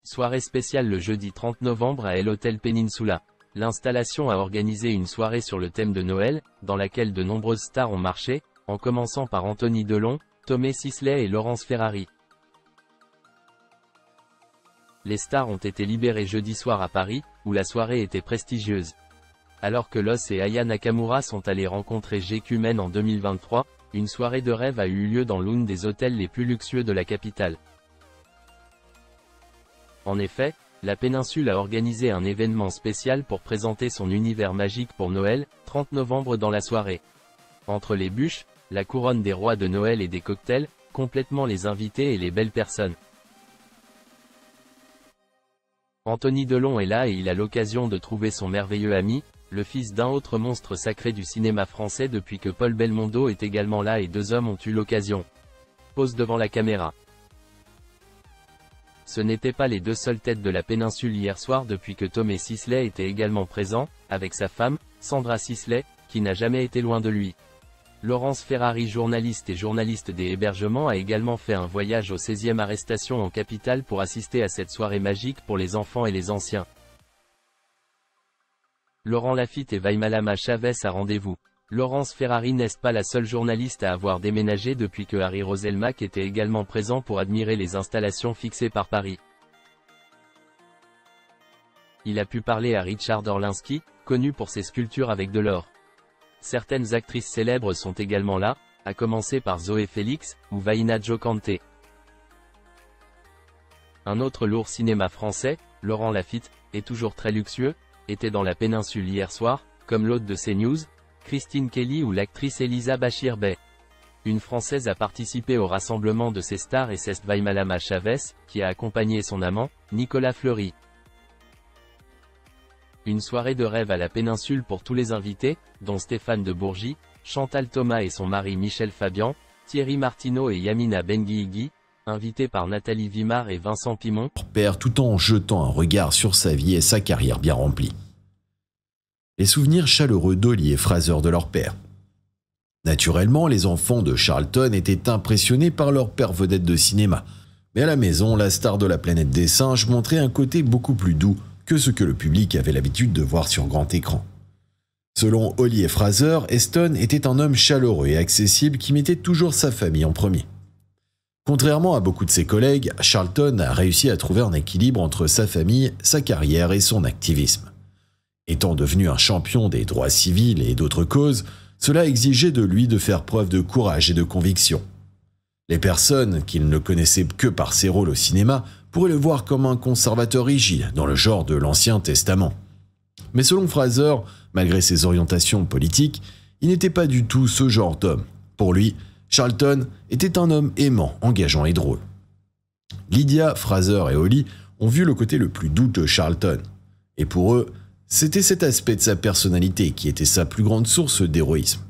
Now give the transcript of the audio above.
Soirée spéciale le jeudi 30 novembre à l'Hôtel Peninsula. L'installation a organisé une soirée sur le thème de Noël, dans laquelle de nombreuses stars ont marché, en commençant par Anthony Delon, Tomé Sisley et Laurence Ferrari. Les stars ont été libérées jeudi soir à Paris, où la soirée était prestigieuse. Alors que Loss et Aya Nakamura sont allés rencontrer GQ Men en 2023, une soirée de rêve a eu lieu dans l'un des hôtels les plus luxueux de la capitale. En effet, la péninsule a organisé un événement spécial pour présenter son univers magique pour Noël, 30 novembre dans la soirée. Entre les bûches, la couronne des rois de Noël et des cocktails, complètement les invités et les belles personnes. Anthony Delon est là et il a l'occasion de trouver son merveilleux ami, le fils d'un autre monstre sacré du cinéma français depuis que Paul Belmondo est également là et deux hommes ont eu l'occasion. Pose devant la caméra. Ce n'étaient pas les deux seules têtes de la péninsule hier soir depuis que Tomé Sisley était également présent, avec sa femme, Sandra Sisley, qui n'a jamais été loin de lui. Laurence Ferrari, journaliste et journaliste des hébergements, a également fait un voyage au 16e arrestation en capitale pour assister à cette soirée magique pour les enfants et les anciens. Laurent Lafitte et Vaimalama Chavez à rendez-vous. Laurence Ferrari n'est pas la seule journaliste à avoir déménagé depuis que Harry Roselmack était également présent pour admirer les installations fixées par Paris. Il a pu parler à Richard Orlinski, connu pour ses sculptures avec de l'or. Certaines actrices célèbres sont également là, à commencer par Zoé Félix, ou Vaina Jokante. Un autre lourd cinéma français, Laurent Lafitte, est toujours très luxueux, était dans la péninsule hier soir, comme l'hôte de CNews, Christine Kelly ou l'actrice Elisa Bachir Bey. Une Française a participé au rassemblement de ces stars et c'est Vaimalama Chavez, qui a accompagné son amant, Nicolas Fleury. Une soirée de rêve à la péninsule pour tous les invités, dont Stéphane de Bourgie, Chantal Thomas et son mari Michel Fabian, Thierry Martineau et Yamina Benguigui, invités par Nathalie Vimard et Vincent Pimon. Père tout en jetant un regard sur sa vie et sa carrière bien remplie. Les souvenirs chaleureux d'Holly et Fraser de leur père. Naturellement, les enfants de Charlton étaient impressionnés par leur père vedette de cinéma. Mais à la maison, la star de la planète des singes montrait un côté beaucoup plus doux que ce que le public avait l'habitude de voir sur grand écran. Selon Holly et Fraser, Heston était un homme chaleureux et accessible qui mettait toujours sa famille en premier. Contrairement à beaucoup de ses collègues, Charlton a réussi à trouver un équilibre entre sa famille, sa carrière et son activisme. Étant devenu un champion des droits civils et d'autres causes, cela exigeait de lui de faire preuve de courage et de conviction. Les personnes qu'il ne connaissait que par ses rôles au cinéma pourraient le voir comme un conservateur rigide dans le genre de l'Ancien Testament. Mais selon Fraser, malgré ses orientations politiques, il n'était pas du tout ce genre d'homme. Pour lui, Charlton était un homme aimant, engageant et drôle. Lydia, Fraser et Holly ont vu le côté le plus doux de Charlton. Et pour eux, c'était cet aspect de sa personnalité qui était sa plus grande source d'héroïsme.